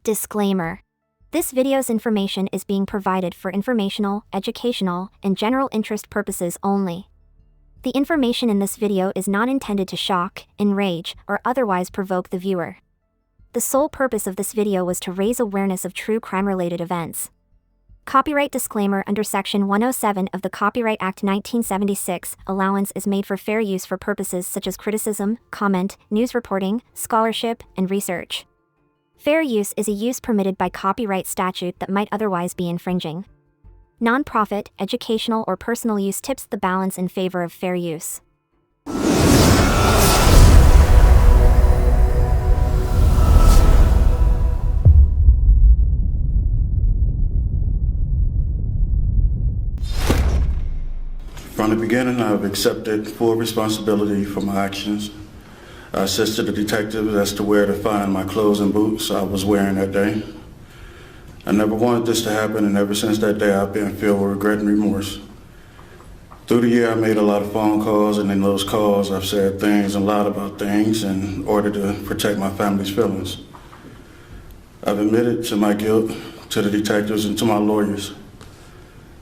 Disclaimer. This video's information is being provided for informational, educational, and general interest purposes only. The information in this video is not intended to shock, enrage, or otherwise provoke the viewer. The sole purpose of this video was to raise awareness of true crime-related events. Copyright disclaimer: under Section 107 of the Copyright Act 1976, allowance is made for fair use for purposes such as criticism, comment, news reporting, scholarship, and research. Fair use is a use permitted by copyright statute that might otherwise be infringing. Non-profit, educational, or personal use tips the balance in favor of fair use. From the beginning, I've accepted full responsibility for my actions. I assisted the detectives as to where to find my clothes and boots I was wearing that day. I never wanted this to happen, and ever since that day, I've been filled with regret and remorse. Through the year, I made a lot of phone calls, and in those calls, I've said things and lied about things in order to protect my family's feelings. I've admitted to my guilt to the detectives and to my lawyers.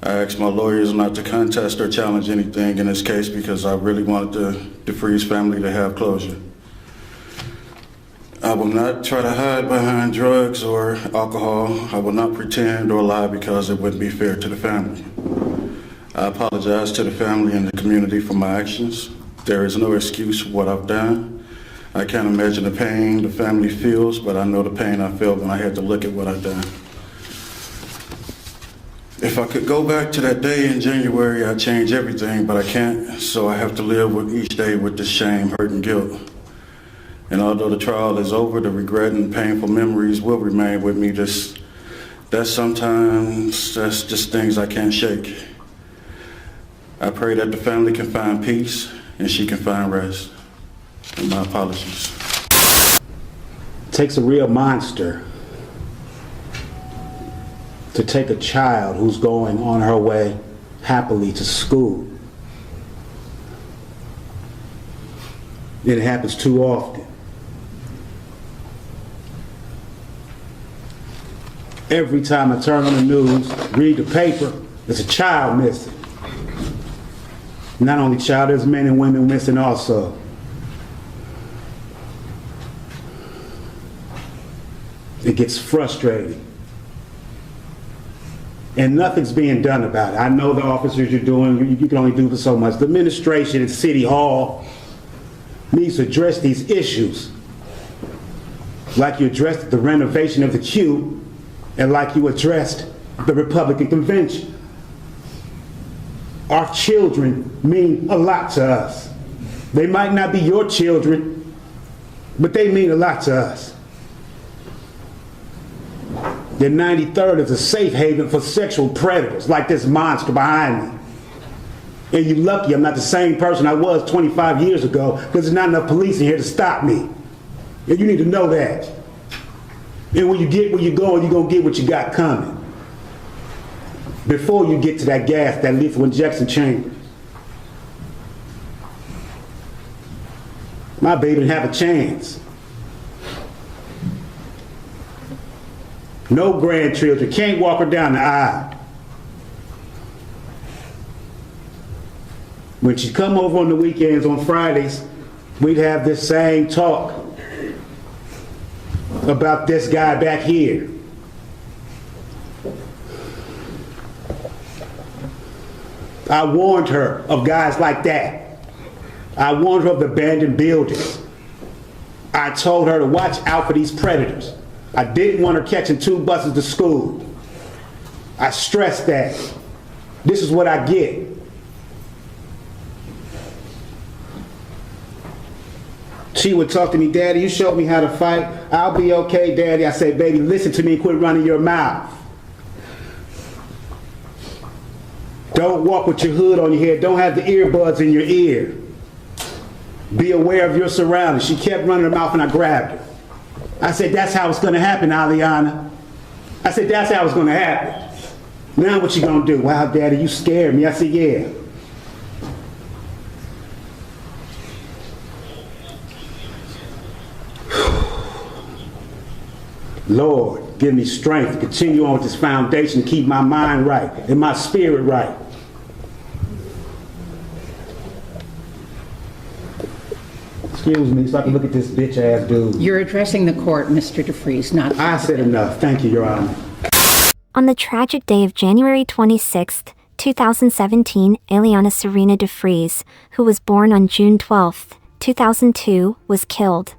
I asked my lawyers not to contest or challenge anything in this case because I really wanted the Freeze family to have closure. I will not try to hide behind drugs or alcohol. I will not pretend or lie because it wouldn't be fair to the family. I apologize to the family and the community for my actions. There is no excuse for what I've done. I can't imagine the pain the family feels, but I know the pain I felt when I had to look at what I've done. If I could go back to that day in January, I'd change everything, but I can't, so I have to live with each day with this shame, hurt, and guilt. And although the trial is over, the regret and painful memories will remain with me. That's just things I can't shake. I pray that the family can find peace and she can find rest. And my apologies. It takes a real monster to take a child who's going on her way happily to school. It happens too often. Every time I turn on the news, read the paper, there's a child missing. Not only child, there's men and women missing also. It gets frustrating. And nothing's being done about it. I know the officers you're doing, you can only do for so much. The administration at City Hall needs to address these issues like you addressed the renovation of the Q and like you addressed the Republican convention. Our children mean a lot to us. They might not be your children, but they mean a lot to us. The 93rd is a safe haven for sexual predators like this monster behind me. And you're lucky I'm not the same person I was 25 years ago because there's not enough police in here to stop me. And you need to know that. And when you get where you're going to get what you got coming. Before you get to that gas, that lethal injection chamber. My baby didn't have a chance. No grandchildren, can't walk her down the aisle. When she'd come over on the weekends, on Fridays, we'd have this same talk about this guy back here. I warned her of guys like that. I warned her of the abandoned buildings. I told her to watch out for these predators. I didn't want her catching 2 buses to school. I stressed that. This is what I get. She would talk to me, "Daddy, you showed me how to fight. I'll be okay, Daddy." I said, "Baby, listen to me and quit running your mouth. Don't walk with your hood on your head. Don't have the earbuds in your ear. Be aware of your surroundings." She kept running her mouth and I grabbed her. I said, "That's how it's going to happen, Aliana." I said, "That's how it's going to happen. Now what you going to do?" "Wow, Daddy, you scared me." I said, "Yeah." Lord, give me strength to continue on with this foundation, to keep my mind right and my spirit right. Excuse me, so I can look at this bitch ass dude. You're addressing the court, Mr. DeFries, not... I said enough. Thank you, Your Honor. On the tragic day of January 26, 2017, Eliana Serena DeFries, who was born on June 12, 2002, was killed.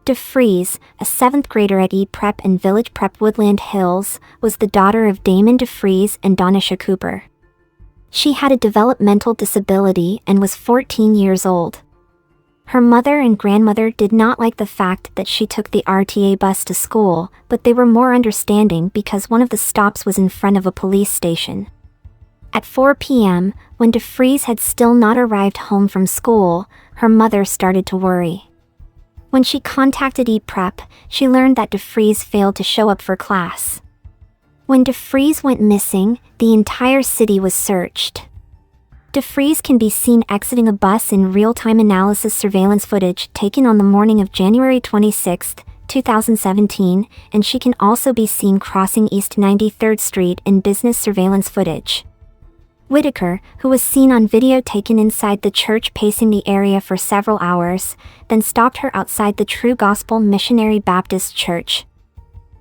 DeFries, a 7th grader at E Prep and Village Prep Woodland Hills, was the daughter of Damon DeFries and Donisha Cooper. She had a developmental disability and was 14 years old. Her mother and grandmother did not like the fact that she took the RTA bus to school, but they were more understanding because one of the stops was in front of a police station. At 4 p.m., when DeFries had still not arrived home from school, her mother started to worry. When she contacted ePrep, she learned that DeFries failed to show up for class. When DeFries went missing, the entire city was searched. DeFries can be seen exiting a bus in real-time analysis surveillance footage taken on the morning of January 26, 2017, and she can also be seen crossing East 93rd Street in business surveillance footage. Whitaker, who was seen on video taken inside the church pacing the area for several hours, then stopped her outside the True Gospel Missionary Baptist Church.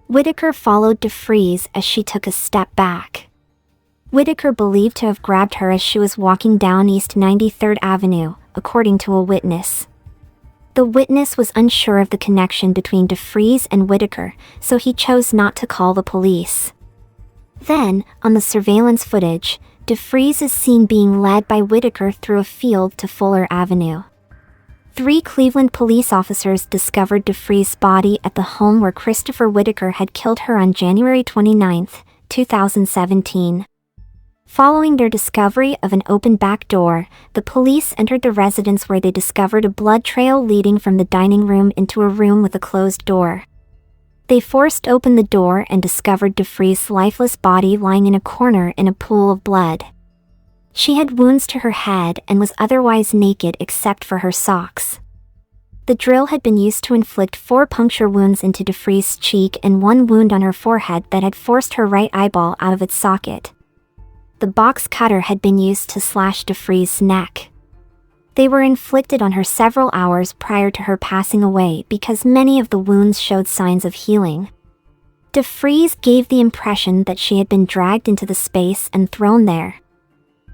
Whitaker followed DeFries as she took a step back. Whitaker believed to have grabbed her as she was walking down East 93rd Avenue, according to a witness. The witness was unsure of the connection between DeFries and Whitaker, so he chose not to call the police. Then, on the surveillance footage, DeFries is seen being led by Whitaker through a field to Fuller Avenue. 3 Cleveland police officers discovered DeFries' body at the home where Christopher Whitaker had killed her on January 29, 2017. Following their discovery of an open back door, the police entered the residence where they discovered a blood trail leading from the dining room into a room with a closed door. They forced open the door and discovered DeFries' lifeless body lying in a corner in a pool of blood. She had wounds to her head and was otherwise naked except for her socks. The drill had been used to inflict 4 puncture wounds into DeFries' cheek and 1 wound on her forehead that had forced her right eyeball out of its socket. The box cutter had been used to slash DeFries' neck. They were inflicted on her several hours prior to her passing away because many of the wounds showed signs of healing. DeFries gave the impression that she had been dragged into the space and thrown there.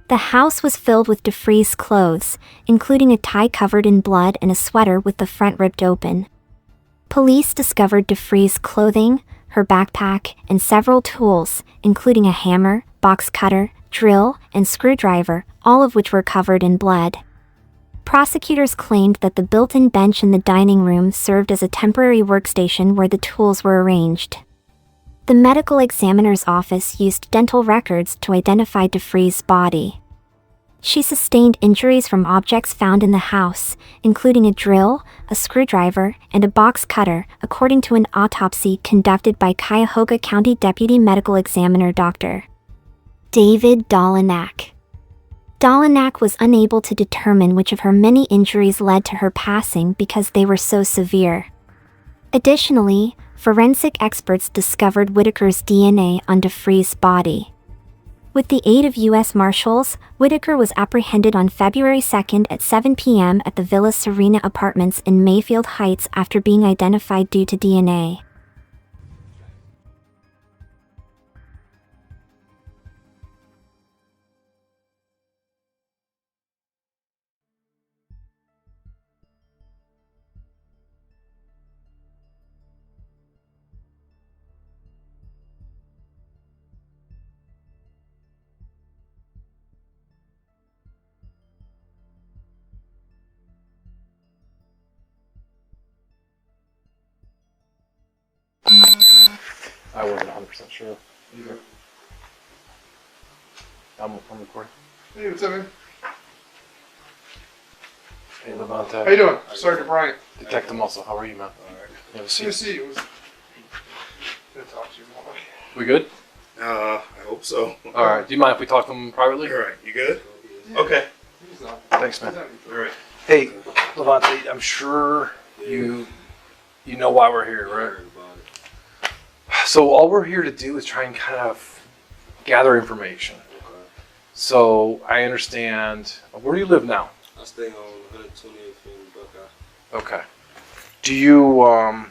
The house was filled with DeFries' clothes, including a tie covered in blood and a sweater with the front ripped open. Police discovered DeFries' clothing, her backpack, and several tools, including a hammer, box cutter, drill, and screwdriver, all of which were covered in blood. Prosecutors claimed that the built-in bench in the dining room served as a temporary workstation where the tools were arranged. The medical examiner's office used dental records to identify DeFries' body. She sustained injuries from objects found in the house, including a drill, a screwdriver, and a box cutter, according to an autopsy conducted by Cuyahoga County Deputy Medical Examiner Dr. David Dolinak. Dolinak was unable to determine which of her many injuries led to her passing because they were so severe. Additionally, forensic experts discovered Whitaker's DNA on DeFries' body. With the aid of U.S. Marshals, Whitaker was apprehended on February 2 at 7 p.m. at the Villa Serena Apartments in Mayfield Heights after being identified due to DNA. I wasn't 100% sure. Either. I'm recording. Hey, what's up, man? Hey, LaVonte. How you doing? Sergeant Bryant. Detective Muscle, how are you, man? You have a Good to seat. see you. Good to talk to you, Molly. We good? I hope so. All right. Do you mind if we talk to him privately? All right, you good? Okay. He's not. Thanks, man. All right. Hey, LaVonte, I'm sure you know why we're here, right? So all we're here to do is try and kind of gather information. Okay. So I understand. Where do you live now? I stay on 128th and Buckeye. Okay. Do you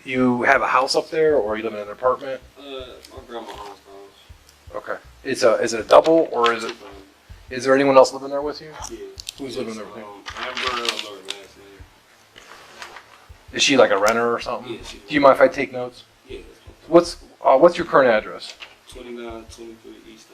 you have a house up there, or you live in an apartment? My grandma's house. Okay. Is it a double, or is there anyone else living there with you? Yeah. Who's living there with you? Amber, I don't know her last name. Is she like a renter or something? Yeah, she's Do you mind if I take notes? Yeah. What's your current address? 2923 East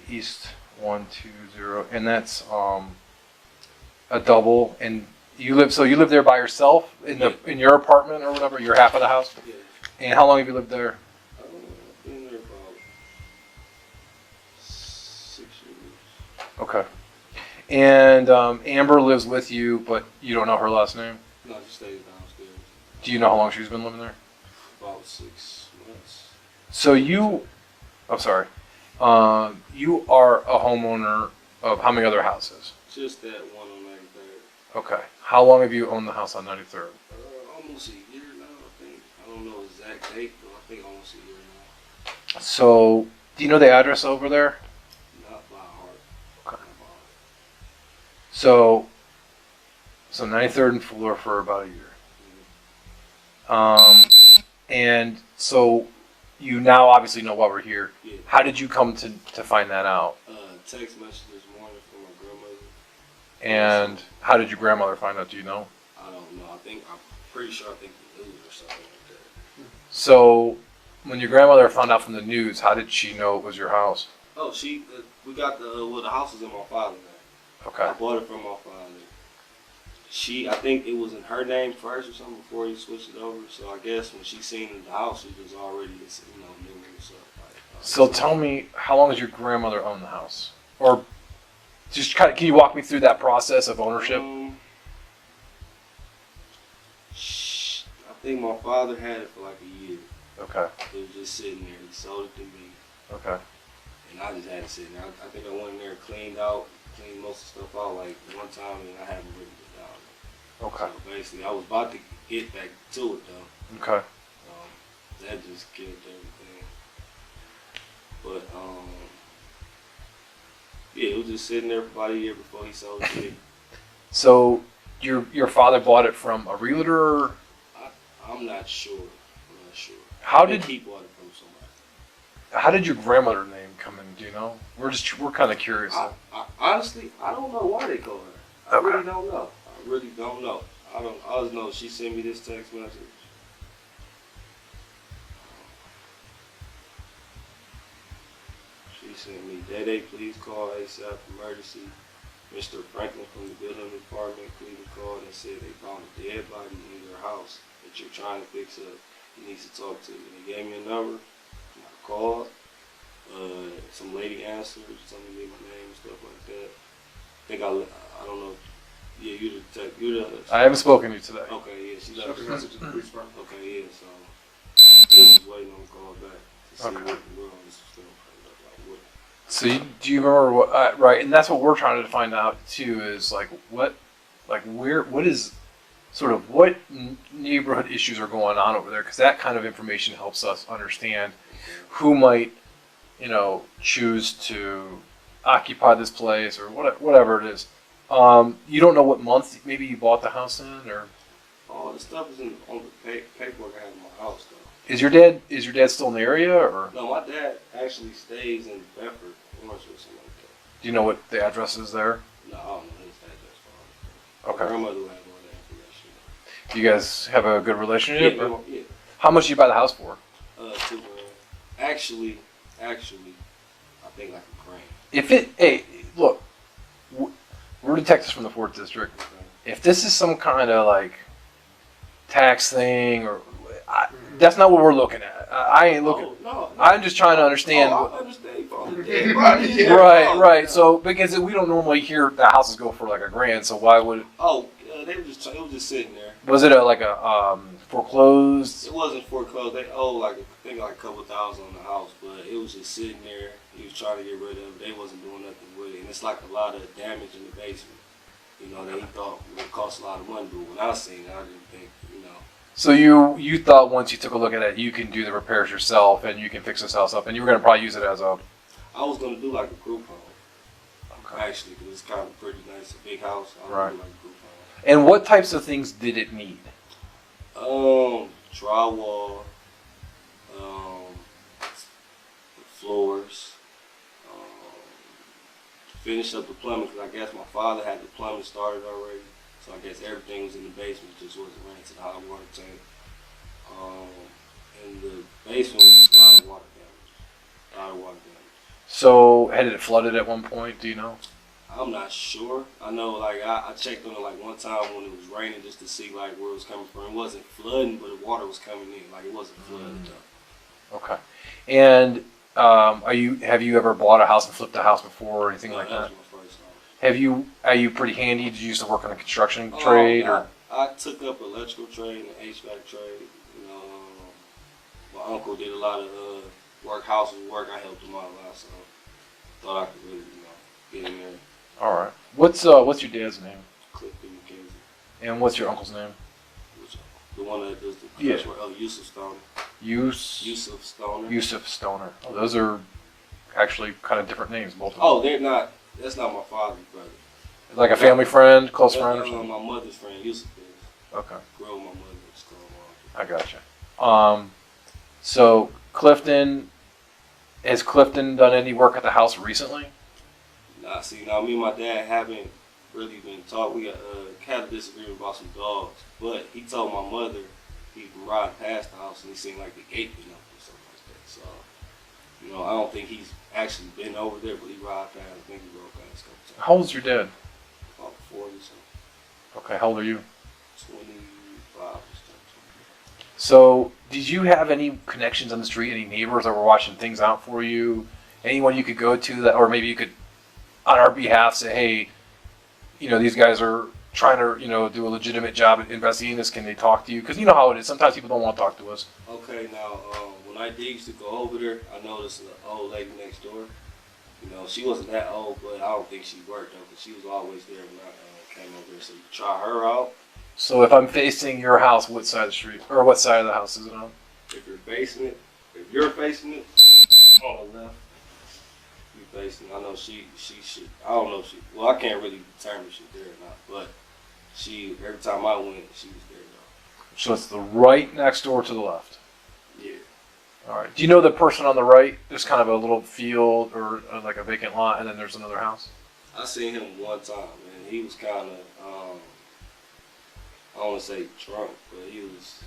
120. East 120, and that's a double. And you live there by yourself in your apartment or whatever. You're half of the house. Yeah. And how long have you lived there? I've been there about 6 years. Okay. And Amber lives with you, but you don't know her last name. No, she stays downstairs. Do you know how long she's been living there? About 6 months. So I'm sorry. You are a homeowner of how many other houses? Just that one on 93rd. Okay. How long have you owned the house on 93rd? Almost a year now, I think. I don't know the exact date, but I think almost a year now. So, do you know the address over there? Not by heart. Okay. Not by heart. So 93rd and Fuller for about a year. And so you now obviously know why we're here. Yeah. How did you come to find that out? Text message this morning from my grandmother. And how did your grandmother find out? Do you know? I don't know. I'm pretty sure the news or something like that. So when your grandmother found out from the news, how did she know it was your house? Oh, we got the house is in my father's name. Okay. I bought it from my father. I think it was in her name first or something before he switched it over. So I guess when she seen the house, she was already, knew it. So tell me, how long has your grandmother owned the house? Or just can you walk me through that process of ownership? I think my father had it for like a year. Okay. It was just sitting there. He sold it to me. Okay. And I just had it sitting there. I think I went in there and cleaned most of the stuff out like one time, and I haven't written it down. Okay. So basically, I was about to get back to it though. Okay. That just killed everything. But yeah, it was just sitting there for about a year before he sold it. So your father bought it from a realtor? I'm not sure. How I think did he bought it from somebody? How did your grandmother name come in? Do you know? We're kind of curious. Honestly, I don't know why they call her. I Okay. really don't know. I really don't know. I just know she sent me this text message. She sent me, Dede, please call ASAP emergency. Mr. Franklin from the building department Cleveland called and said they found a dead body in your house that you're trying to fix up. He needs to talk to you. And he gave me a number. I called. Some lady answered, somebody gave my name and stuff like that. I think I don't know. Yeah, you're the I haven't spoken to you today. Okay, yeah, she left Left a a message in the police department. Okay, yeah, so just was waiting on the call back to see Okay. what the world is still like. What? So do you remember what? Right, and that's what we're trying to find out too. Is like what is sort of what neighborhood issues are going on over there? Because that kind of information helps us understand who might, choose to occupy this place or whatever it is. You don't know what month maybe you bought the house in, or All the stuff is on the paperwork I have in my house, though. is your dad still in the area, or No, my dad actually stays in Bedford, Orange, or something like that. do you know what the address is there? No, I don't know his address for all Okay. My grandmother will have all that information. Do you guys have a good relationship? Yeah, or- yeah. How much did you buy the house for? 2 grand. Actually, I think like $1,000. Hey, look, we're detectives from the 4th District. Okay. If this is some kind of like tax thing, that's not what we're looking at. I ain't looking. Oh, no. I'm just trying to understand. I understand. You found a dead body. Yeah. Right. So because we don't normally hear the houses go for like $1,000, so why would? It was just sitting there. Was it like a foreclosed? It wasn't foreclosed. They owed I think a couple thousand on the house, but it was just sitting there. He was trying to get rid of it. They wasn't doing nothing with it, and it's like a lot of damage in the basement. That he thought would cost a lot of money, but when I seen it, I didn't think. So you thought once you took a look at it, you can do the repairs yourself and you can fix this house up, and you were going to probably use it as a. I was gonna do like a group home, actually, because it's kind of pretty nice, a big house. I Right. do like a group home. And what types of things did it need? Drywall, floors, finish up the plumbing, because I guess my father had the plumbing started already, so I guess everything was in the basement, just wasn't ran to the hot water tank. And the basement was just a lot of water damage. So had it flooded at one point? Do you know? I'm not sure. I know, like, I checked on it, like, one time when it was raining just to see, like, where it was coming from. It wasn't flooding, but the water was coming in. Like, it wasn't flooded, though. Okay. And have you ever bought a house and flipped a house before or anything like that? That was my first house. Are you pretty handy? Did you used to work on a construction trade or? I took up electrical trade and HVAC trade. You know, my uncle did a lot of houses work. I helped him out a lot, so thought I could really, get in there. All right. What's your dad's name? Clifton McKenzie, And what's your uncle's name? which the one that does the Yeah. press work. Yusuf Stoner. Yusuf Yusuf Stoner. Stoner. Oh, those are actually kind of different names, both of them. Oh, they're not. That's not my father's brother. Like a family friend, close friend or That's, something? my mother's friend, Yusuf is. Okay. Grew up with my mother. It's called I gotcha. So has Clifton done any work at the house recently? Nah, see, now me and my dad haven't really been talking. We had a disagreement about some dogs, but he told my mother he riding past the house and he seen like the gate been up or something like that. So, I don't think he's actually been over there, but he ride past. I think he rode past a couple times. How old's your dad? About 40 something, Okay, how old are you? 25 or something. So, did you have any connections on the street? Any neighbors that were watching things out for you? Anyone you could go to that, or maybe you could, on our behalf, say, hey, these guys are trying to, do a legitimate job at investigating this. Can they talk to you? Because you know how it is. Sometimes people don't want to talk to us. Okay, now when I used to go over there, I noticed an old lady next door. She wasn't that old, but I don't think she worked though, because she was always there when I came over there. So you try her out. So if I'm facing your house, what side of the street, or what side of the house is it on? If you're facing it on the left, you facing. I know she should. I don't know if she. Well, I can't really determine if she's there or not, but she. Every time I went, she was there though. So it's the right next door to the left. Yeah. All right. Do you know the person on the right? There's kind of a little field or like a vacant lot, and then there's another house. I seen him one time, and he was kind of. I don't want to say drunk, but he was.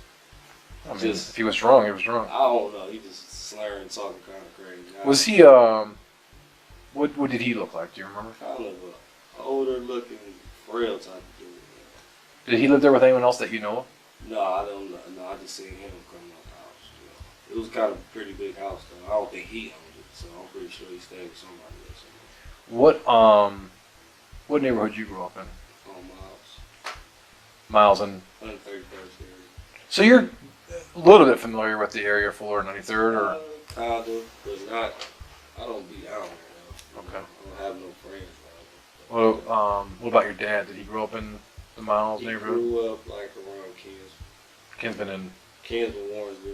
I mean, if he was drunk, he was drunk. I don't know. He just slurring, talking kind of crazy. Was he? What did he look like? Do you remember? Kind of a older looking, frail type of dude. Did he live there with anyone else that you know of? No, I don't know. No, I just seen him coming out the house. It was kind of a pretty big house, though. I don't think he owned it, so I'm pretty sure he stayed with somebody else. What neighborhood you grew up in? On Miles. Miles and. 131st area. So you're a little bit familiar with the area for 93rd, or? Kinda, but not. I don't be down there, though. Okay. I don't have no friends down What about your dad? Did he grow up in the Miles there. He neighborhood? grew up like around Kinsman in. Kinsman, Warrensville.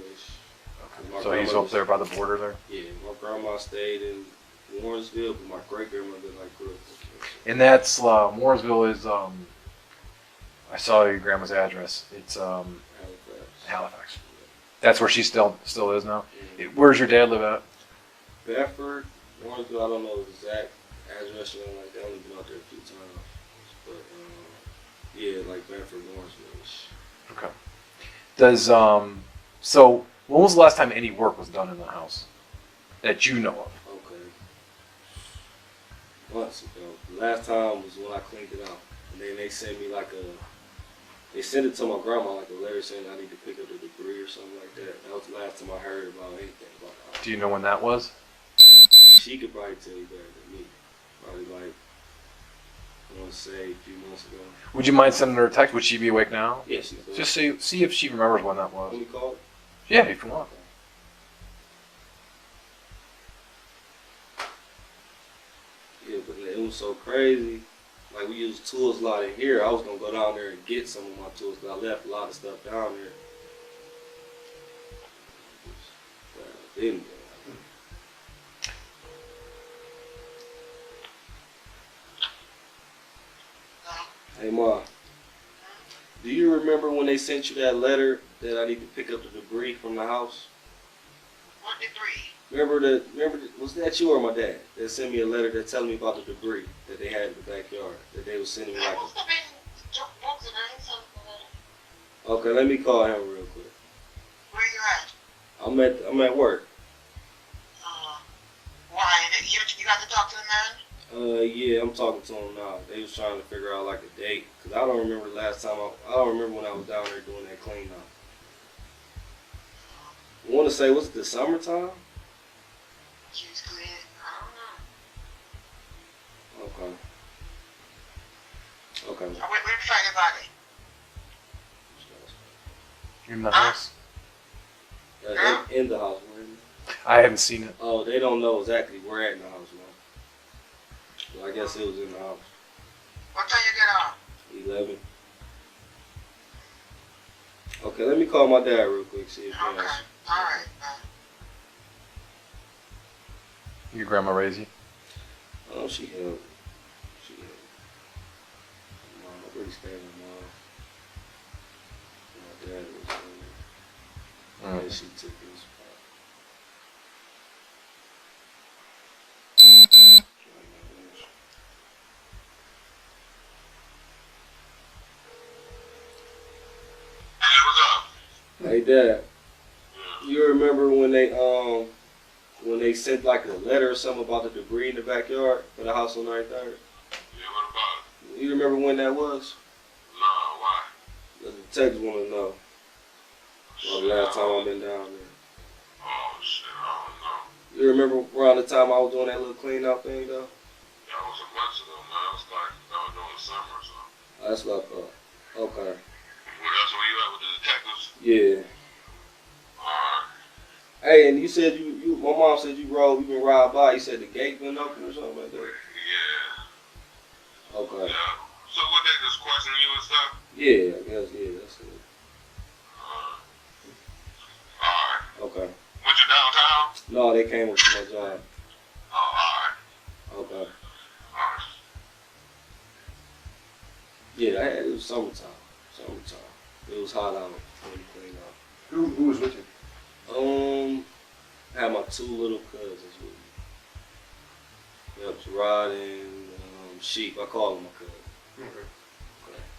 My So he's up there by the border there. Yeah, my grandma stayed in Warrensville, but my great grandmother grew up in Kinsman. And that's Mooresville is I saw your grandma's address. It's Halifax. That's where she still is now. Where's your dad live at? Bedford, Warrensville. I don't know the exact address or anything like that. I've only been out there a few times, but yeah, like Bedford, Warrensville. Okay. So when was the last time any work was done in the house that you know of? Okay. Months ago. The last time was when I cleaned it out, and then they sent me they sent it to my grandma like a letter saying I need to pick up the debris or something like that. That was the last time I heard about anything about the house. Do you know when that was? She could probably tell you better than me. Probably I want to say a few months ago. Would you mind sending her a text? Would she be awake now? Yeah, she's there. Just see if she remembers when that was. Let me call her. Yeah, if you want. Yeah, but it was so crazy. Like, we used tools a lot in here. I was going to go down there and get some of my tools, because I left a lot of stuff down there. Didn't. Hey, Ma. Do you remember when they sent you that letter that I need to pick up the debris from the house? What debris? Was that you or my dad that sent me a letter that telling me about the debris that they had in the backyard that they was sending me That like must have been books and I ain't something. Okay, let me call him real quick. Where you at? I'm at work. Why? You got to talk to the man? Yeah, I'm talking to him now. They was trying to figure out like a date, cause I don't remember the last time I don't remember when I was down there doing that clean up. I want to say, was it the summertime? She's clean. I don't know. Okay. Okay. Where you find your body? In the house? In the house, where is it? I haven't seen it. Oh, they don't know exactly where at in the house, man. So I guess it was in the house. What time you get off? 11. Okay, let me call my dad real quick, see if he Okay. answers. All right. Your grandma raised you? Oh, she helped. She helped. Mom, I really stayed with mom. My dad was and then she took his spot. Hey, what's up? Hey, Dad. You remember when they sent like a letter or something about the debris in the backyard for the house on 93rd? Yeah, what about it? You remember when that was? No, why? The detectives want to know. Well, the last time I've been down there. Oh, shit, I don't know. You remember around the time I was doing that little clean out thing, though? That was a month ago, man. It was like, that was during the summer or something. That's what I thought. Okay. Well, that's where you at with the detectives? Yeah. Alright. Hey, and you said my mom said you been riding by. You said the gate been open or something like that? Yeah. Okay. Yeah. So what, they just questioning you and stuff? Yeah, I guess, yeah, that's it. Alright. Okay. Went you downtown? No, they came up to my job. Oh, alright. Okay. Alright. Yeah, it was summertime. It was hot out when you cleaned out. Who was with you? I had my two little cousins with me. Yep, Gerard and Sheep. I call them my cousin.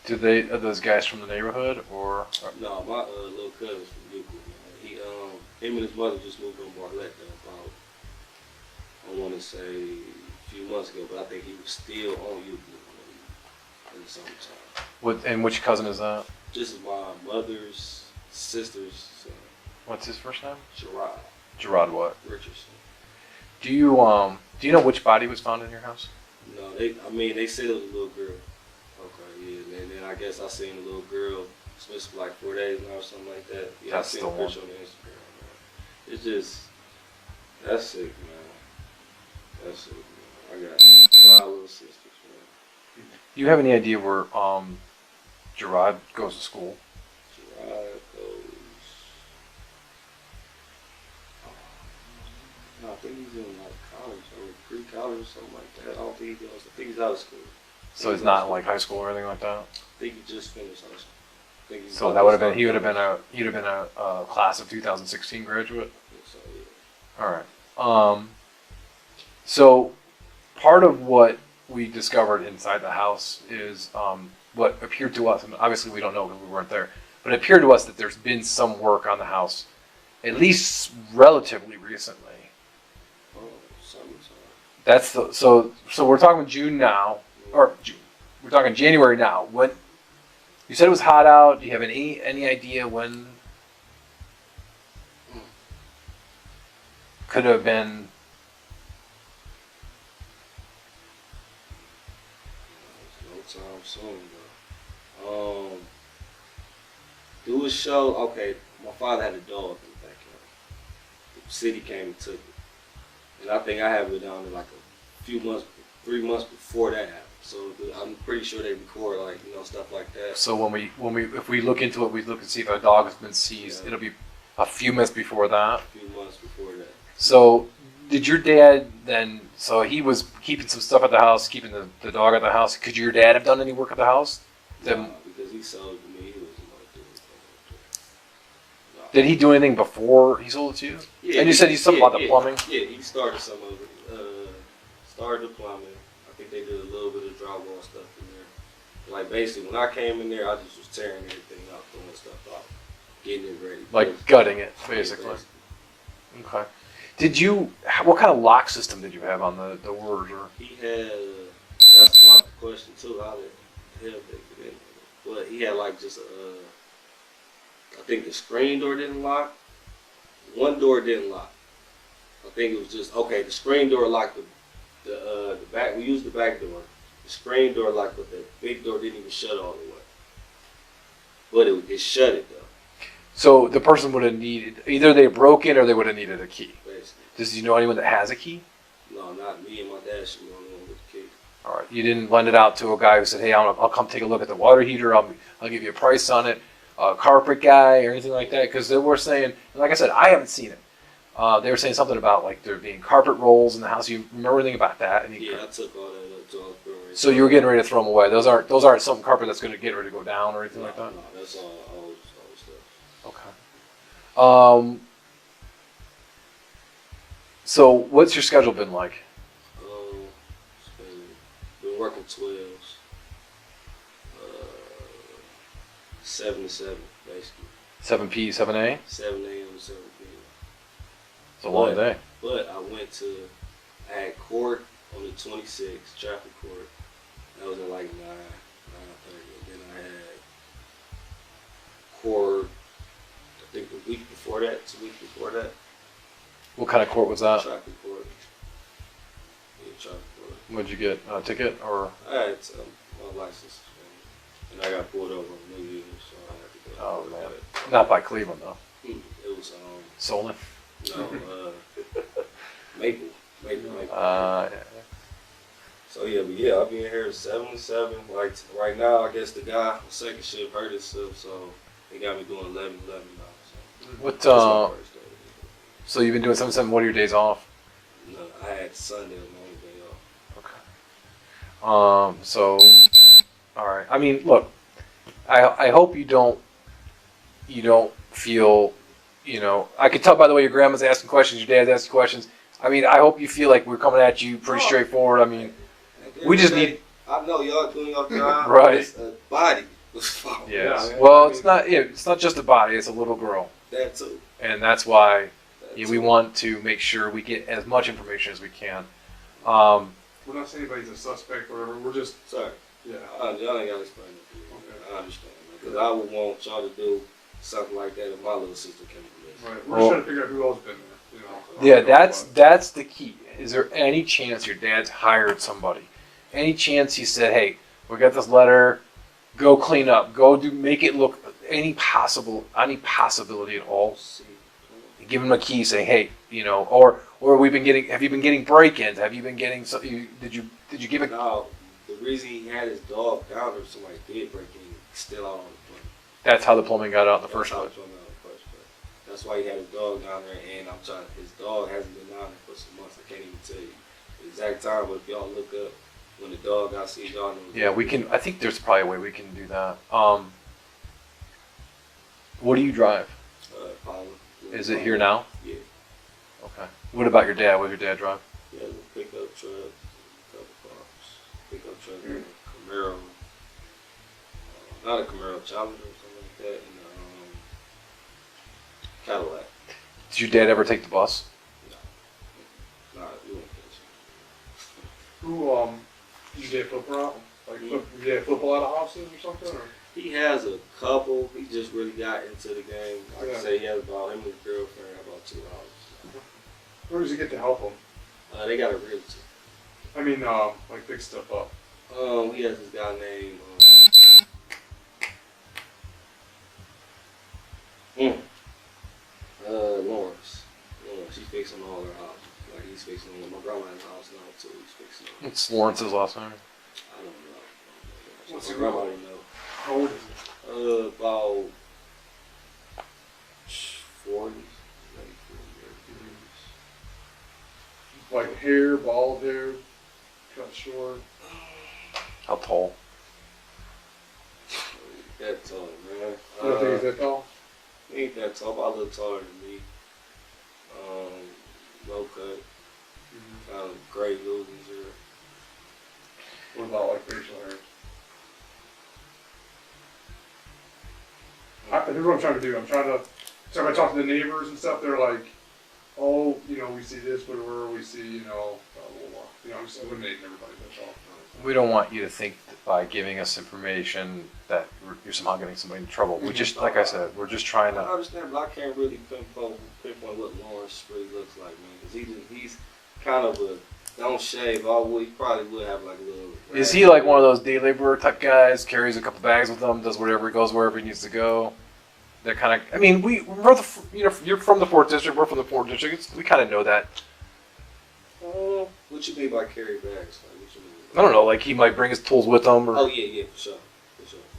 Okay. Are those guys from the neighborhood or? No, my little cousin's from Euclid, man. Him and his mother just moved from Bartlett about, I want to say a few months ago, but I think he was still on Euclid in the summertime. And which cousin is that? This is my mother's sister's son, What's his first name? Gerard Gerard what? Richardson. Do you know which body was found in your house? No, they said it was a little girl. Okay, yeah, and then I guess I seen a little girl, it's been for like 4 days now or something like that. Yeah, That's I seen the a picture on the Instagram, man. It's just, that's sick, man. That's sick, man. I got 5 little sisters, man. Do you have any idea where Gerard goes to school? Gerard goes, no, I think he's in like college or pre-college or something like that. I don't think he goes, I think he's out of school. So he's not in like high school or anything like that. I think he just finished high school. I think he's So about that to would have been start he would have been college. a class of 2016 graduate. So, yeah. All right. So part of what we discovered inside the house is what appeared to us, and obviously we don't know because we weren't there, but it appeared to us that there's been some work on the house, at least relatively recently. Oh, summertime. That's so we're talking June now, or June. We're talking January now. When you said it was hot out, do you have any idea when could have been? No time soon, bro. Do a show. Okay, my father had a dog in the backyard. The city came and took it, and I think I have it down to like a few months, 3 months before that happened. So I'm pretty sure they record like stuff like that. So when we if we look into it, we look and see if a dog has been seized. Yeah. A few months before that. A few months before that. So, did your dad then? So he was keeping some stuff at the house, keeping the dog at the house. Could your dad have done any work at the house? Nah, because he sold it to me. He wasn't going to do anything. Nah. Did he do anything before he sold it to you? Yeah, And you said he's something about the plumbing. Yeah, he started some of it. Started the plumbing. I think they did a little bit of drywall stuff in there. Like basically, when I came in there, I just was tearing everything out, throwing stuff out, getting it ready. Like gutting it, basically. Okay. Did you? What kind of lock system did you have on the doors? Or He had. That's my question too. How the hell they get in? But he had like just a. I think the screen door didn't lock. One door didn't lock. I think it was just okay. The screen door locked the back. We used the back door. The screen door locked, but the big door didn't even shut all the way. But it shut it though. so the person would have needed either they broke in or they would have needed a key. Basically. Does you know anyone that has a key? No, not me and my dad should be the only one with the key. All right. You didn't lend it out to a guy who said, "Hey, I'll come take a look at the water heater. I'll give you a price on it." A carpet guy or anything like that? Because they were saying, like I said, I haven't seen it. They were saying something about like there being carpet rolls in the house. You remember anything about that? And Yeah, I took all that up to all the so you were getting ready to throw them away. Those aren't some carpet that's going to get ready to go down or anything like that. No, that's all stuff. Okay. So what's your schedule been like? Been working 12s, 7 to 7, basically. 7 a. 7 a.m. to 7 p.m. It's a long day. But I had court on the 26th, traffic court. That was at like 9:30. And then I had court, I think the week before that, 2 weeks before that. What kind of court was that? Traffic court. Yeah, traffic court. What'd you get? A ticket or? I had my license and I got pulled over on New Year's, so I had to go. Oh man, not by Cleveland though. It was Solon. no Maple. Yeah. So yeah, but yeah, I'll be in here 7 to 7. Like right now, I guess the guy on second shift hurt himself, so they got me doing 11 now. So What? that's my first day. So you've been doing 7-7. What are your days off? No, I had Sunday was my only day off. Okay. So, all right. I mean, look, I hope you don't feel, I could tell by the way your grandma's asking questions, your dad's asking questions. I mean, I hope you feel like we're coming at you pretty straightforward. I mean, we just need. I know y'all doing your job. Right. It's a body was found. Yes. Well, it's not. It's not just a body. It's a little girl, That too. and that's why That we too. want to make sure we get as much information as we can. We're not saying anybody's a suspect or whatever. We're just, Sorry. yeah. Y'all ain't gotta explain it to me. I understand. Because I would want y'all to do something like that if my little sister came to this. Right. We're Well- just trying to figure out who else been there. Yeah, that's the key. Is there any chance your dad's hired somebody? Any chance he said, "Hey, we got this letter. Go clean up. Go make it look any possibility at all." See. Give him a key, saying, "Hey, or have you been getting break-ins? Have you been getting did you give it?" Now, the reason he had his dog down there, somebody did break in, still out on the plane. That's how the plumbing got out in the That's first how place. it's going out in the first place. That's why he had his dog down there, and his dog hasn't been down there for some months. I can't even tell you the exact time, but if y'all look up when the dog got seen, y'all know. Yeah, we can. I think there's probably a way we can do that. What do you drive? Paula. Is it here now? Yeah. Okay. What about your dad? What does your dad drive? He has a pickup truck, a couple cars. Pickup truck, and a Camaro. Not a Camaro, Challenger or something like that, and Cadillac. Did your dad ever take the bus? Nah, you won't catch Who, you did flip around? Like, you did flip a lot of houses or something? Or? He has a couple. He just really got into the game. Like I Yeah. say, he has about him and his girlfriend have about 2 houses. Where does he get to help him? They got a realtor. I mean, like, big stuff up. He has this guy named Lawrence. He's fixing all her houses. Like he's fixing all my grandma's house now too. He's fixing all. What's Lawrence's last name? I don't know. What's My he grandma called? didn't know. How old is he? About 40s, late 40s. Like hair, bald hair, cut short. How tall? That tall, man. You don't think he's that tall? He ain't that tall, but a little taller than me. Low cut, kind of gray losing hair. What about like facial hair? Here's what I'm trying to do. So if I talk to the neighbors and stuff, they're like, oh, we see this, whatever, we see, blah, blah, blah. I'm just eliminating everybody, that's all. We don't want you to think that by giving us information that you're somehow getting somebody in trouble. We just, like I said, we're just trying I to. understand, but I can't really pinpoint what Lawrence really looks like, man. Because he's kind of a don't shave. He probably would have like a little. Is he like one of those day laborer type guys? Carries a couple bags with him, does whatever he goes wherever he needs to go. That kind of. I mean, we're you're from the 4th district. We're from the 4th district. We kind of know that. What you mean by carry bags? Like, what you mean? I don't know. Like he might bring his tools with him. Or... Oh yeah, for sure.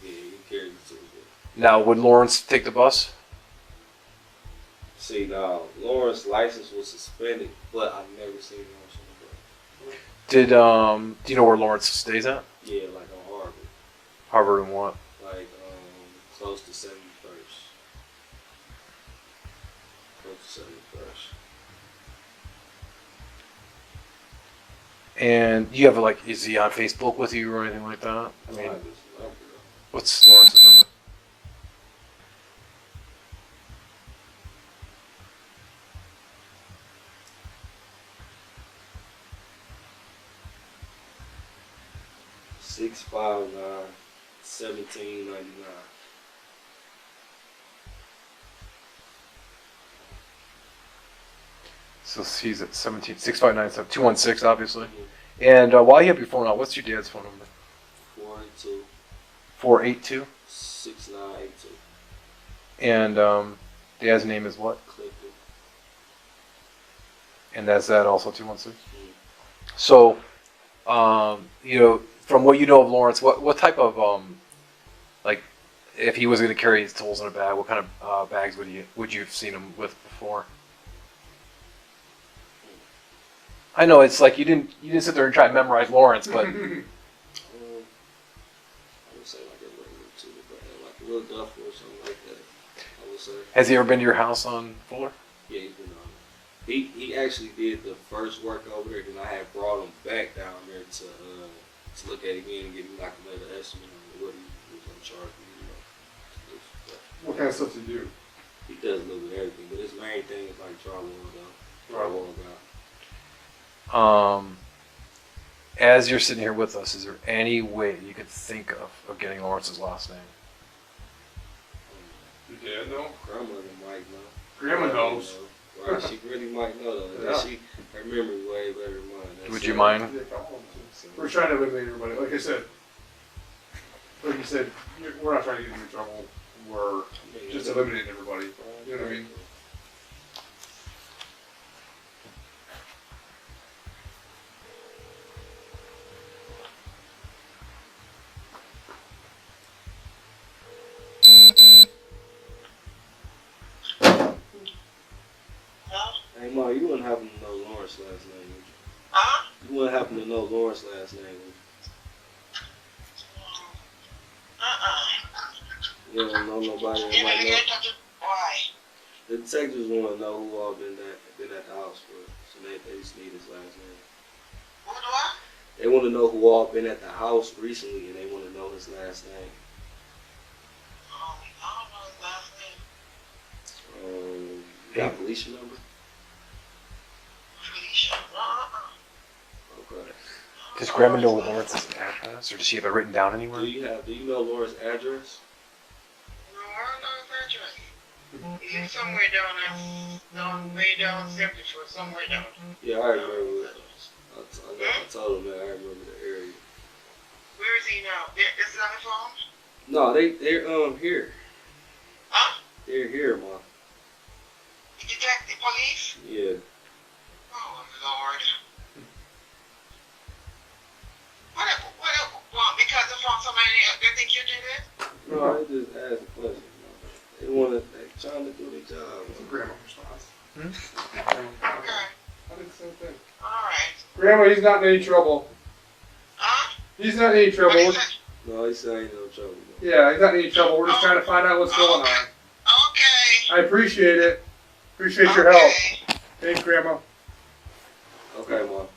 Yeah, he carries his tools with him. Now, would Lawrence take the bus? See, now Lawrence's license was suspended, but I've never seen Lawrence on the bus. Did do you know where Lawrence stays at? Yeah, like on Harvard, Harvard and what? like close to 71st. Close to 71st. And you have like, is he on Facebook with you or anything like that? I mean, what's Lawrence's number? Six 5'9", 1799. So he's at 17, 659, 216, obviously. And while you have your phone out, what's your dad's phone number? 482 482. 6982. And dad's name is what? Clifton. And that's that also 216. So, from what you know of Lawrence, what type of like, if he was going to carry his tools in a bag, what kind of bags would you have seen him with before? I know it's like you didn't sit there and try to memorize Lawrence, but I would say like a regular too, but like a little duffel or something like that. I would say. has he ever been to your house on Fuller? Yeah, he's been on it. He actually did the first work over there, then I had brought him back down there to look at it again and give me like another estimate on what he was on charge with. What kind of stuff do you do? He does a little bit of everything, but his main thing is like drywall though. Drywall guy. As you're sitting here with us, is there any way you could think of getting Lawrence's last name? Your dad know? Grandmother might know. Grandma knows. Right, she really might know though. Yeah. Her memory way better than mine. That's Would you it. mind? Yeah, come on. We're trying to eliminate everybody. Like you said, we're not trying to get you in trouble. We're just eliminating everybody. You know what I mean? Hey Ma, you wouldn't happen to know Lawrence's last name, would you? Huh? You wouldn't happen to know Lawrence's last name, would you? You don't know nobody that might know. Why? The detectives want to know who all been at the house for, so they just need his last name. Who do I? They want to know who all been at the house recently, and they want to know his last name. I don't know his last name. You got Felicia number? Felicia? Okay. Does Grandma know what Lawrence's address, or does she have it written down anywhere? Do you know Laura's address? No, I don't know his address. He's somewhere down way down 74, somewhere down. Yeah, I remember. I told him that I remember the area. Where is he now? Is it on the phone? No, they're here. Huh? They're here, Ma. The detective police? Yeah. Oh, Lord. What, because they found somebody, they think you did it? No, I just asked a question. They wanna trying to do their job. That's a grandma response. Okay. I did the same thing. Alright. Grandma, he's not in any trouble. Huh? He's not in any trouble. What is it? No, he said ain't no trouble. Yeah, he's not in any trouble. We're just trying to find out what's going on. Okay. I appreciate it. Appreciate your help. Okay. Thanks, Grandma. Okay, Mom.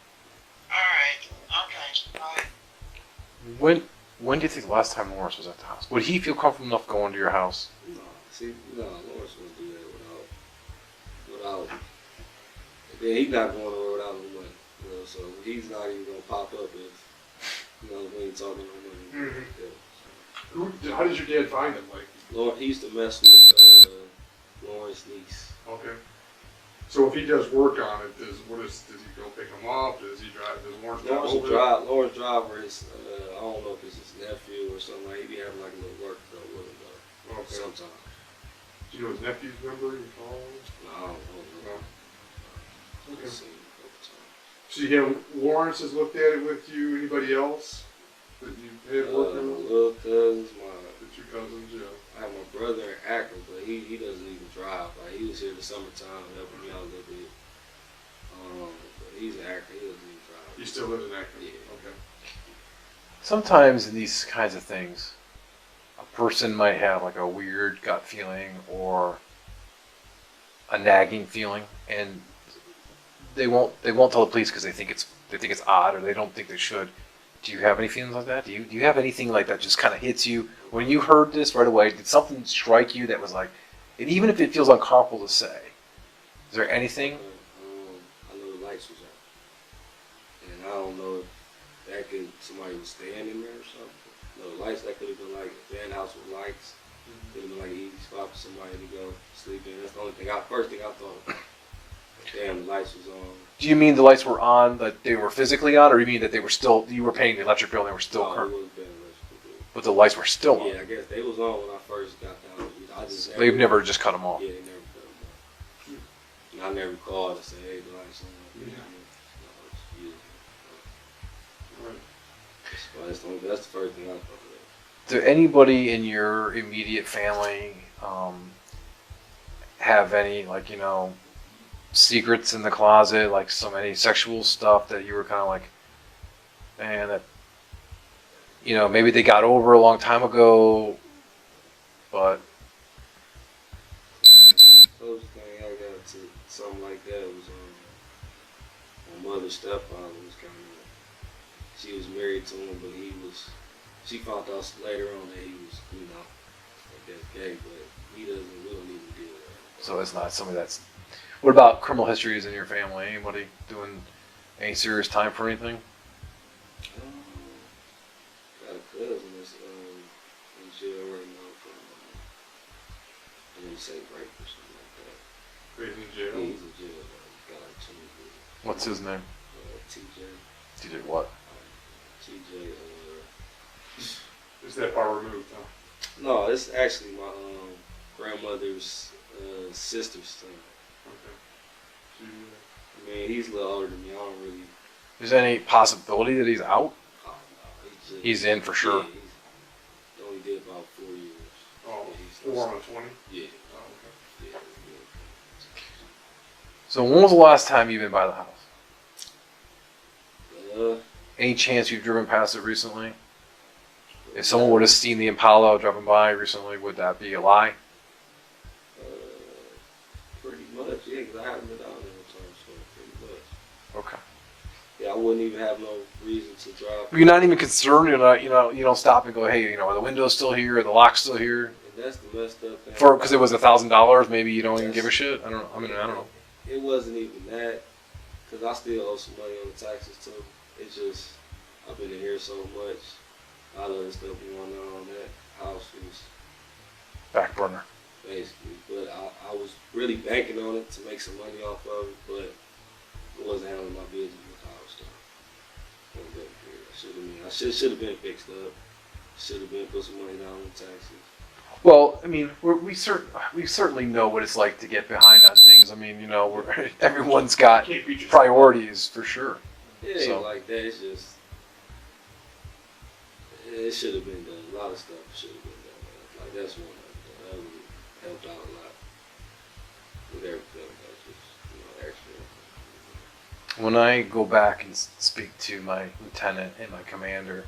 Alright. Okay. Bye. When do you think the last time Lawrence was at the house? Would he feel comfortable enough going to your house? No, see, no, Lawrence wouldn't do that without. Yeah, he's not going nowhere without no money. You know, so he's not even gonna pop up if we ain't talking no money. Mm-hmm. How did your dad find him? Like, Lawrence, he used to mess with Lawrence's niece. okay. So if he does work on it, does he go pick him up? Does he drive? Does Lawrence drive over? Lawrence driver is I don't know if it's his nephew or something. Like, he be having like a little work though with him though. Okay. Sometimes. Do you know his nephew's number? You call? No, I don't know. Okay. I've seen him a couple times. So you have Lawrence has looked at it with you. Anybody else that you had worked My on? little cousins, The two cousins, yeah. I have my brother in Akron, but he doesn't even drive. Like, he was here the summertime helping me out a little bit. But he's in Akron. He doesn't even drive. He still lives in Akron? Yeah. Okay. Sometimes in these kinds of things, a person might have like a weird gut feeling or a nagging feeling, and they won't tell the police because they think it's odd or they don't think they should. Do you have any feelings like that? Do you have anything like that just kind of hits you when you heard this right away? Did something strike you that was like, and even if it feels uncomfortable to say, is there anything? I know the lights was on, and I don't know if that could somebody was standing there or something. No, the lights, that could have been like a fan house with lights. Could have been like an easy spot for somebody to go sleep in. That's the only thing. First thing I thought of. Damn, the lights was on. Do you mean the lights were on, that they were physically on, or you mean that they were still, you were paying the electric bill and they were still current? But the lights were still on. Yeah, I guess they was on when I first got down. They've never just cut them off. Yeah, they never cut them off. And I never called and said, hey, the lights on. That's the first thing I thought of. Do anybody in your immediate family have any, like, secrets in the closet, like any sexual stuff that you were kind of like, man, that, maybe they got over a long time ago, but... Closest thing I got to something like that was my mother's stepfather was kind of, she was married to him, but she found out later on that he was, I guess gay, but we don't even deal with that. So it's not somebody that's... What about criminal histories in your family? Anybody doing any serious time for anything? Got a cousin that's in jail right now for, I didn't say rape or something like that. He's in jail? He's in jail. He's got like 20 years. What's his name? TJ. TJ what? TJ, Is that far removed, huh? no, it's actually my grandmother's sister's son. Okay. I mean, he's a little older than me. I don't really. Is there any possibility that he's out? Oh, no, He's in for sure. Yeah, he only did about 4 years. Oh, yeah, 4 on 20? Yeah. Oh, okay. Yeah. So when was the last time you've been by the house? Uh, Any chance you've driven past it recently? If someone would have seen the Impala driving by recently, would that be a lie? Pretty much, yeah, because I haven't been down there in time, so pretty much. Okay. Yeah, I wouldn't even have no reason to drive. You're not even concerned. You're not. You don't stop and go, hey, are the windows still here? Are the locks still here? And that's the messed up thing. Because it was $1,000, maybe you don't even give a shit. I don't know. I don't know. It wasn't even that, because I still owe some money on the taxes too. It's just I've been in here so much. A lot of the stuff going on that house was Back burner. basically. But I was really banking on it to make some money off of it, but it wasn't handling my business with the house stuff. I should have been fixed up. Should have been put some money down on the taxes. Well, I mean, we certainly know what it's like to get behind on things. I mean, everyone's got priorities for sure. It ain't like that. It's just it should have been done. A lot of stuff should have been done. Like that's one of them. helped out a lot with everything. That's just, extra. When I go back and speak to my lieutenant and my commander,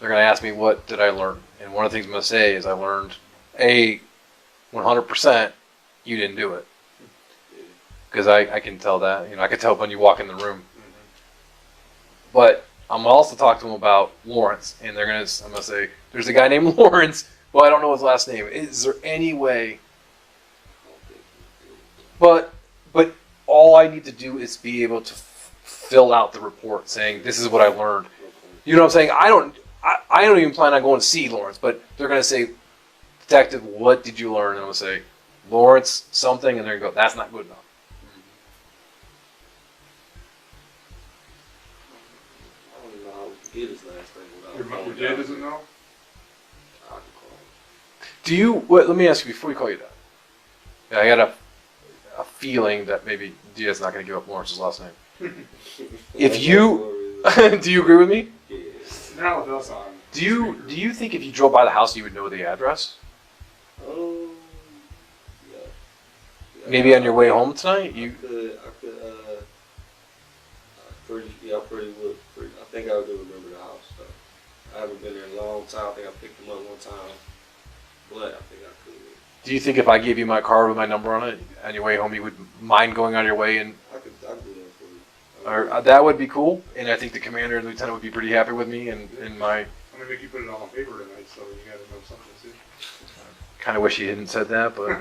they're going to ask me what did I learn, and one of the things I'm going to say is I learned 100% you didn't do it, because I can tell that. I can tell when you walk in the room. But I'm also talk to them about Lawrence, and I'm gonna say there's a guy named Lawrence. Well, I don't know his last name. Is there any way? But all I need to do is be able to fill out the report saying this is what I learned. You know what I'm saying? I don't even plan on going to see Lawrence, but they're gonna say, Detective, what did you learn? And I'm gonna say, Lawrence something, and they're gonna go, that's not good enough. Get his last name Your dad doesn't know? I can call him. Do you? Let me ask you before we call you that. Yeah, I got a feeling that maybe Dia's not going to give up Lawrence's last name. If you, do you agree with me? Now that's on. Do you think if you drove by the house you would know the address? Yeah. Maybe on your way home tonight, you. I think I do remember the house. So I haven't been there in a long time. I think I picked them up one time, but I think I could. Do you think if I gave you my card with my number on it on your way home, you would mind going on your way and? I could do that for you. Or that would be cool, and I think the commander and lieutenant would be pretty happy with me and my. I'm gonna make you put it all on paper tonight, so you gotta know something too. Kind of wish he hadn't said that, but.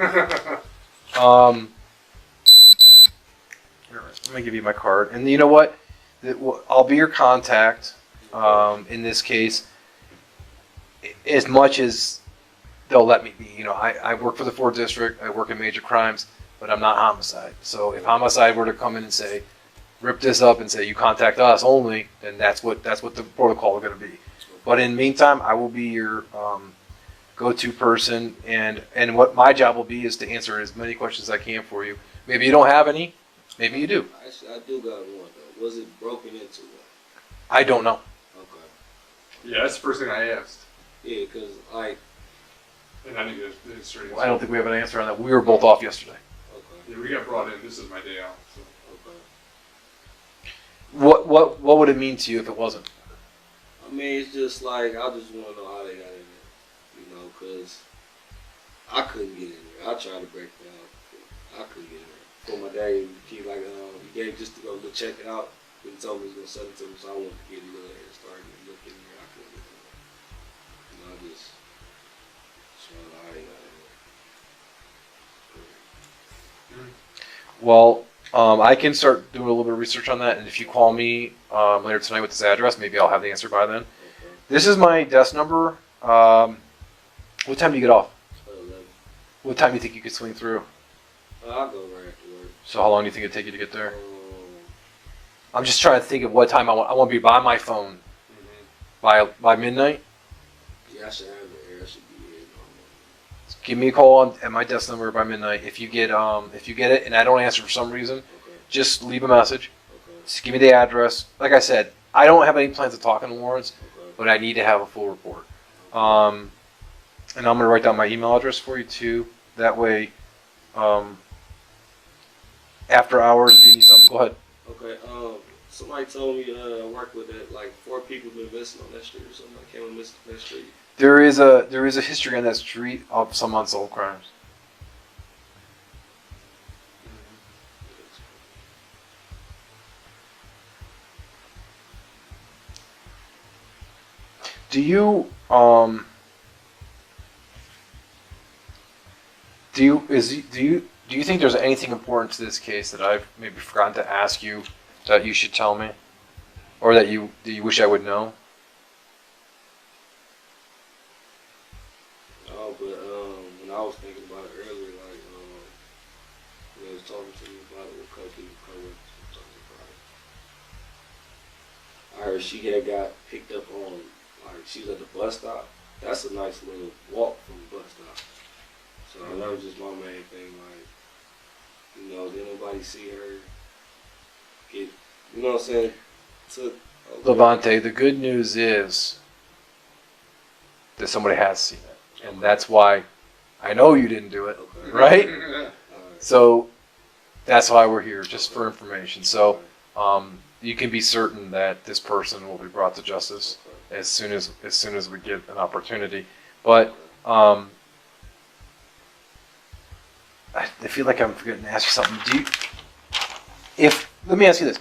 Let me give you my card, and you know what? I'll be your contact in this case, as much as they'll let me be. I work for the 4th District. I work in major crimes, but I'm not homicide. So if homicide were to come in and say, rip this up and say you contact us only, then that's what the protocol is going to be. But in the meantime, I will be your go-to person, and what my job will be is to answer as many questions as I can for you. Maybe you don't have any. Maybe you do. Actually, I do got one though. Was it broken into? I don't know. Okay. Yeah, that's the first thing I asked. Yeah, because and I need to straight answer. I don't think we have an answer on that. We were both off yesterday. Okay. Yeah, we got brought in. This is my day out. So. Okay. What would it mean to you if it wasn't? I mean, it's just I just want to know how they got in there. Because I couldn't get in there. I tried to break down. I couldn't get in there. For my dad, he gave just to go check it out. He told me he was gonna send it to me, so I wanted to get a little head started and look in there. I couldn't get in there. I just want to know how they got in there. Well, I can start doing a little bit of research on that, and if you call me later tonight with this address, maybe I'll have the answer by then. Okay. This is my desk number. What time do you get off? 11. What time do you think you could swing through? I'll go right after work. So how long do you think it'd take you to get there? I'm just trying to think of what time I want to be by my phone. By midnight? Yeah, I should have it here. I should be here. Give me a call at my desk number by midnight. If you get it and I don't answer for some reason, Okay. just leave a message. Okay. Just give me the address. Like I said, I don't have any plans of talking to Lawrence, Okay. but I need to have a full report. And I'm gonna write down my email address for you too. That way, after hours, if you need something, go ahead. Okay. Somebody told me I work with it. 4 people been missing on that street or something. I came missing on that street. There is a history on that street of some unsolved crimes. Do you think there's anything important to this case that I've maybe forgotten to ask you that you should tell me, or that you wish I would know? Oh, but when I was thinking about it earlier, when they was talking to me about it with coworkers talking about it, I heard she had got picked up on, she was at the bus stop. That's a nice little walk from the bus stop. So that was just my main thing, didn't nobody see her get, you know what I'm saying? LaVonte, the good news is that somebody has seen it, and that's why I know you didn't do it, Okay. right? Alright. So that's why we're here, just for information. So you can be certain that this person will be brought to justice as soon as we get an opportunity. But I feel like I'm forgetting to ask you something. Let me ask you this: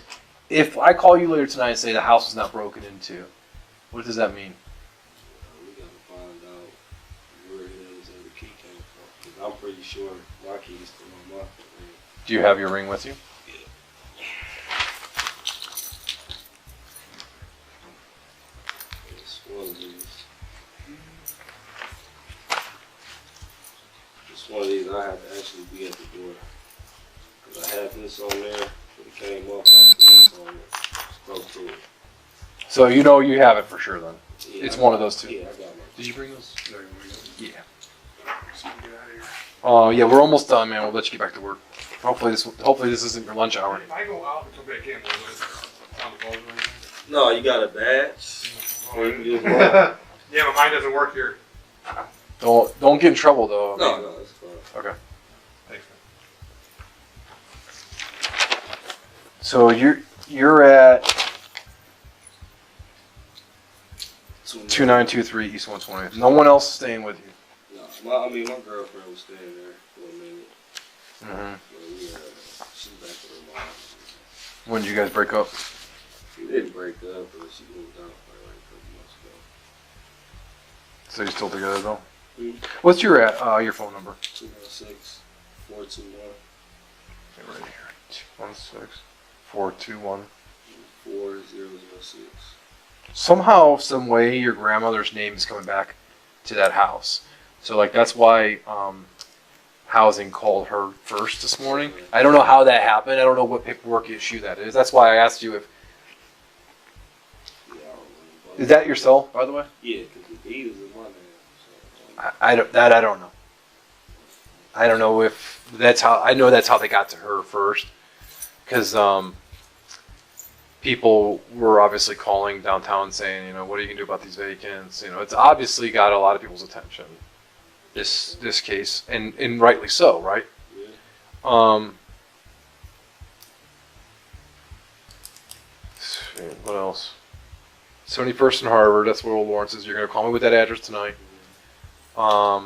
if I call you later tonight and say the house is not broken into, what does that mean? We gotta find out where it is and the key came from. 'Cause I'm pretty sure my key's still on my ring. Do you have your ring with you? It's one of these. It's one of these I have to actually be at the door. Cause I had this on there, but it came off after I was on it. Spoke to it. So you know you have it for sure then. Yeah, It's I one got- of those two. Yeah, I got my. Did you bring those? Yeah. Get out of here. Oh yeah, we're almost done, man. We'll let you get back to work. Hopefully this isn't your lunch hour. If I go out and come back in, will it sound the phone or anything? No, you got a badge. Oh, You can use mine. yeah, but mine doesn't work here. Don't get in trouble though. I No, mean- no, it's fine. Okay. Thanks, man. So you're at 2923 East 120th. No one else is staying with you. No, my girlfriend was staying there for a minute. Mm-hmm. But she's back with her mom. When did you guys break up? We didn't break up, but she moved out like a couple months ago. So you're still together though? Mhm. What's your phone number? 216-421-4006. Right here. 216-421. Somehow, some way, your grandmother's name is coming back to that house. So like that's why housing called her first this morning. I don't know how that happened. I don't know what paperwork issue that is. That's why I asked you if Yeah, I don't know. is that your cell, by the way. Yeah, because the deed is in my name. So, I don't know. I don't know if that's how. I know that's how they got to her first, because people were obviously calling downtown saying, you know, what are you gonna do about these vacants? You know, it's obviously got a lot of people's attention. This case, and rightly so, right? yeah. What else? 71st and Harvard. That's where Old Lawrence is. You're gonna call me with that address tonight. All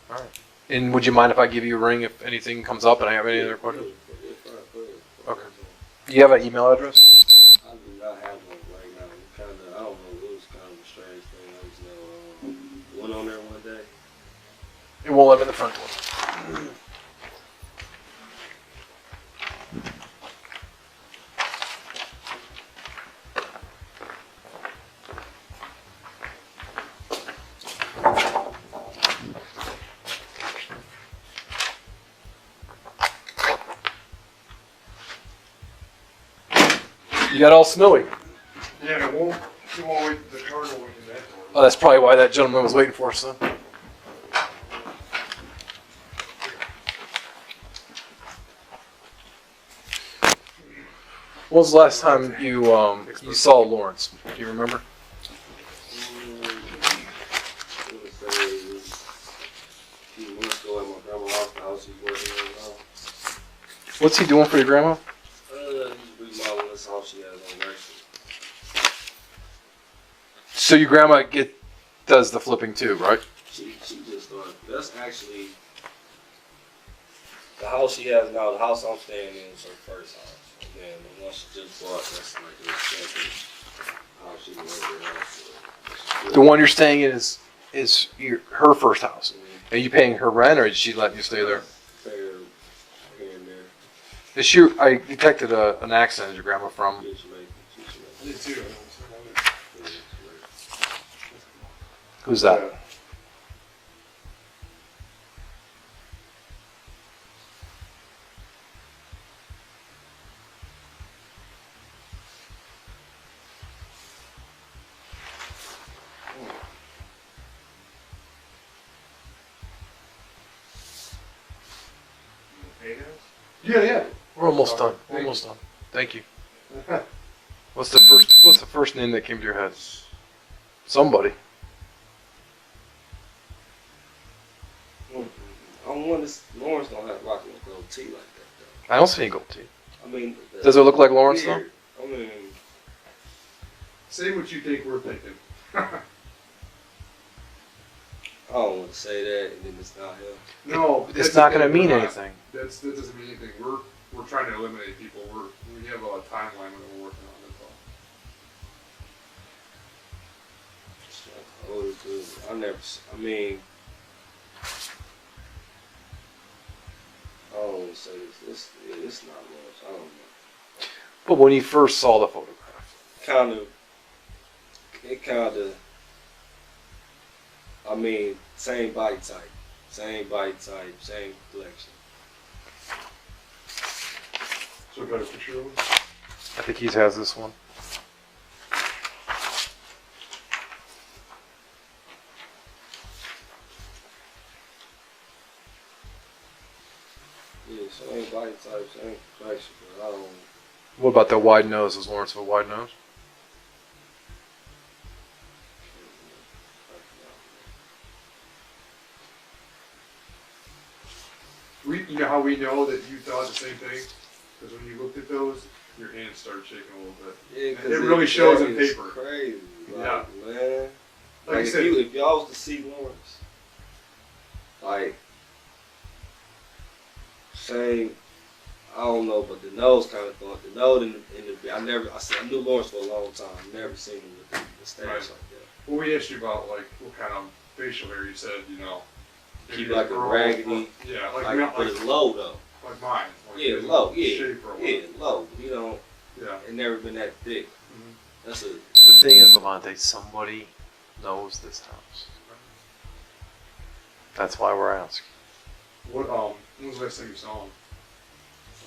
right. And would you mind if I give you a ring if anything comes up and I have any other questions? Okay. Do you have an email address? I do not have one right now. I don't know, it was kind of a strange thing. I just know, went on there one day. It won't let me in the front door. You got all snowy. Yeah, it won't wait, the card won't wait in that door. Oh, that's probably why that gentleman was waiting for us then. When was the last time you saw Lawrence? Do you remember? I want to say it was a few months ago at my grandma's house. He's working right now. What's he doing for your grandma? He's remodeling this house she has on Rexford. So your grandma does the flipping too, right? She just started. That's actually the house she has now. The house I'm staying in is her first house. And then the one she just bought, that's like her second house she lived in. House. The one you're staying in is her first house. Are you paying her rent, or is she letting you stay there? Pay her here and there. Is she? I detected an accent. Is your grandma from? Yeah, she make it. I did too. Yeah, she make it. Who's that? Yeah. We're almost done. We're almost done. Thank you. What's the first name that came to your head? Lawrence don't have rocking a gold tee like that though. I don't see any gold teeth. I mean, Does it look like Lawrence though? beard, I mean, Say what you think we're thinking. I don't want to say that, and then it's not him. No, It's that's not the going to thing, mean we're not- anything. That doesn't mean anything. We're trying to eliminate people. We have a timeline that we're working on. That's all. It's like older dude. I mean, I don't want to say this. It's not Lawrence. I don't know. But when you first saw the photograph, I mean, same body type, same collection. So we got a picture of him. I think he has this one. Yeah, same body type, same collection, but I don't. What about the wide nose? Is Lawrence with a wide nose? You know how we know that you thought the same thing? Because when you looked at those, your hands started shaking a little bit. Yeah, And it really shows on it's paper. Crazy, Yeah. man. Like I if said, if y'all was to see Lawrence, like, same, I don't know, but the nose kind of thought the nose in the I knew Lawrence for a long time. Never seen him with the stash Right. like that. well, we asked you about like what kind of facial hair. You said maybe Keep like a girl- raggedy, Yeah, but it's low though. like mine. Like Yeah, it's low. Yeah, shape or yeah, whatever. low. You know, Yeah. it never been that thick. Mhm. That's a The thing is, Levante, somebody knows this house. That's why we're asking. When was the last time you saw him?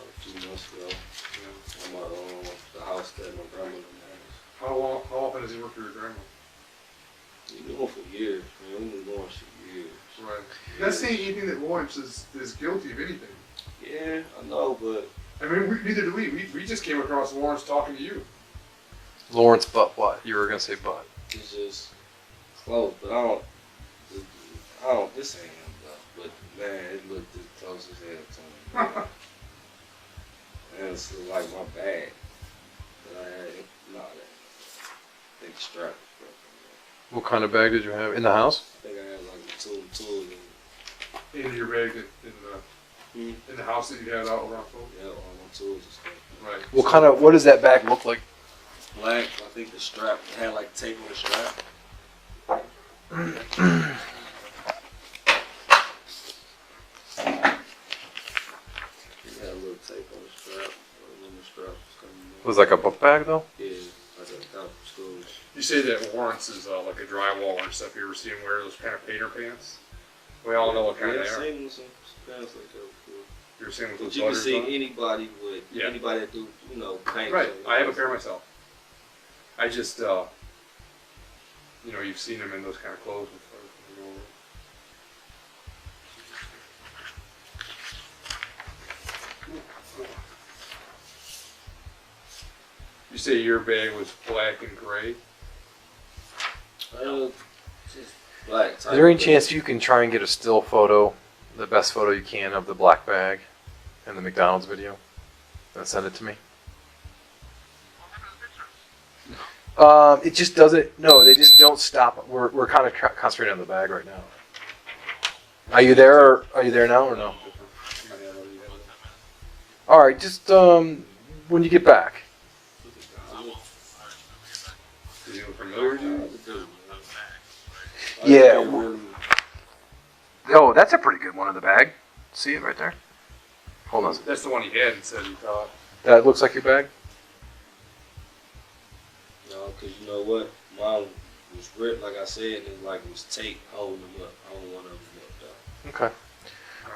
a few months ago. Yeah. On the house that my grandmother has. How often does he work for your grandma? We knew him for years, man. We knew Lawrence for years. Right. Not saying anything that Lawrence is guilty of anything. Yeah, I know, but I mean, neither do we. We just came across Lawrence talking to you. Lawrence, but what? You were gonna say but. it's just close. But I don't. This ain't him though. But man, it looked as close as hell to him. Man. And it's like my bag that I had. Nah, that big strap was broken. What kind of bag did you have in the house? I think I had like a tool and In your bag in the house that you had out around folks. yeah, all my tools and stuff. Right. What does that bag look like? Black. I think the strap had like tape on the strap. It had a little tape on the strap. When the strap was coming It was like a book bag though? Yeah, like I got from school. You say that Lawrence is like a drywall and stuff. You ever see him wear those kind of painter pants? We all know what kind Yeah, they I've are. seen some pants like that before. You ever seen him with But those you can butters see on? anybody with Yeah. anybody that do paint. Right. I have a pair myself. I just you've seen him in those kind of clothes before. You say your bag was black and gray? Just black. Is there any chance you can try and get a still photo, the best photo you can of the black bag in the McDonald's video, and send it to me? It just doesn't. No, they just don't stop. We're kind of concentrating on the bag right now. Are you there? Are you there now or no? All right, just when you get back. Does he look familiar to you? Yeah. Oh, that's a pretty good one in the bag. See it right there? Hold on. That's the one he had and said he thought. That looks like your bag? No, because you know what? Mine was ripped, like I said, and it was tape holding them up. I don't want them up though. Okay.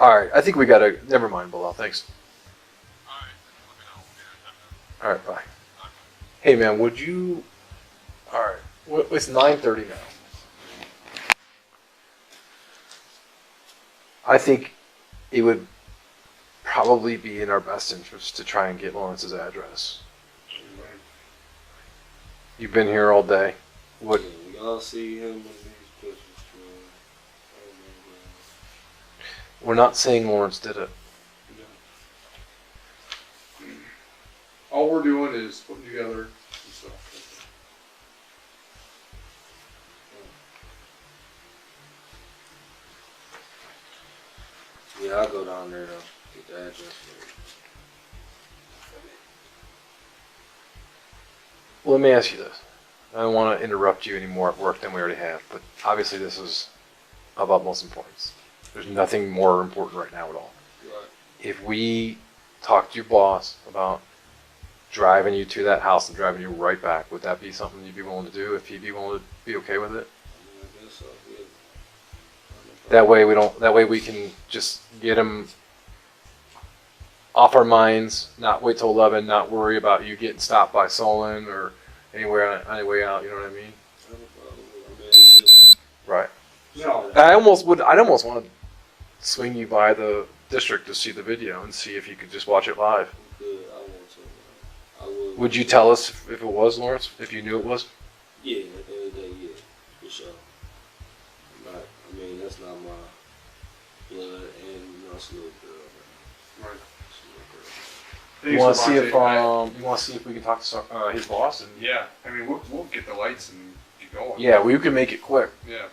All right. I think we got to. Never mind, Bilal. Thanks. All right. Bye. Hey, man, would you. All right. It's 9:30 now. I think it would probably be in our best interest to try and get Lawrence's address. You've been here all day. What? Yeah, we all see him in these pictures. We're not saying Lawrence did it. All we're doing is putting together some stuff. Yeah, I'll go down there to get the address for it. Well, let me ask you this. I don't want to interrupt you any more at work than we already have, but obviously this is of utmost importance. There's nothing more important right now at all. Right. If we talk to your boss about driving you to that house and driving you right back, would that be something you'd be willing to do? If he'd be willing to be okay with it? I mean, I guess so, yeah. That way we don't. That way we can just get him off our minds. Not wait till 11. Not worry about you getting stopped by Solon or anywhere on your way out. You know what I mean? I have a problem with it. I mean, they shouldn't. Right. No. I almost would. I'd almost want to swing you by the district to see the video and see if you could just watch it live. Good, I want to. I would. Would you tell us if it was Lawrence? If you knew it was? Yeah, at the end of the day, yeah, for sure. Not, I mean, that's not my blood, and you know, it's a little girl, man. Right. It's a little girl. You want to see if you want to see if we can talk to his boss and Yeah, I mean, we'll get the lights and get going. yeah, we can make it quick. Yeah. Alright,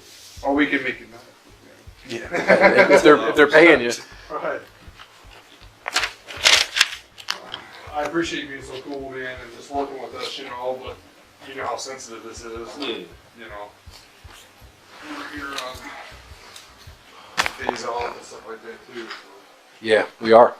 that's Or we can make it nice. Yeah, if they're paying you. Right. I appreciate you being so cool, man, and just working with us, you know, but you know how sensitive this is. good. Yeah. You know. You're on days off and stuff like that, too. So. Yeah, we are.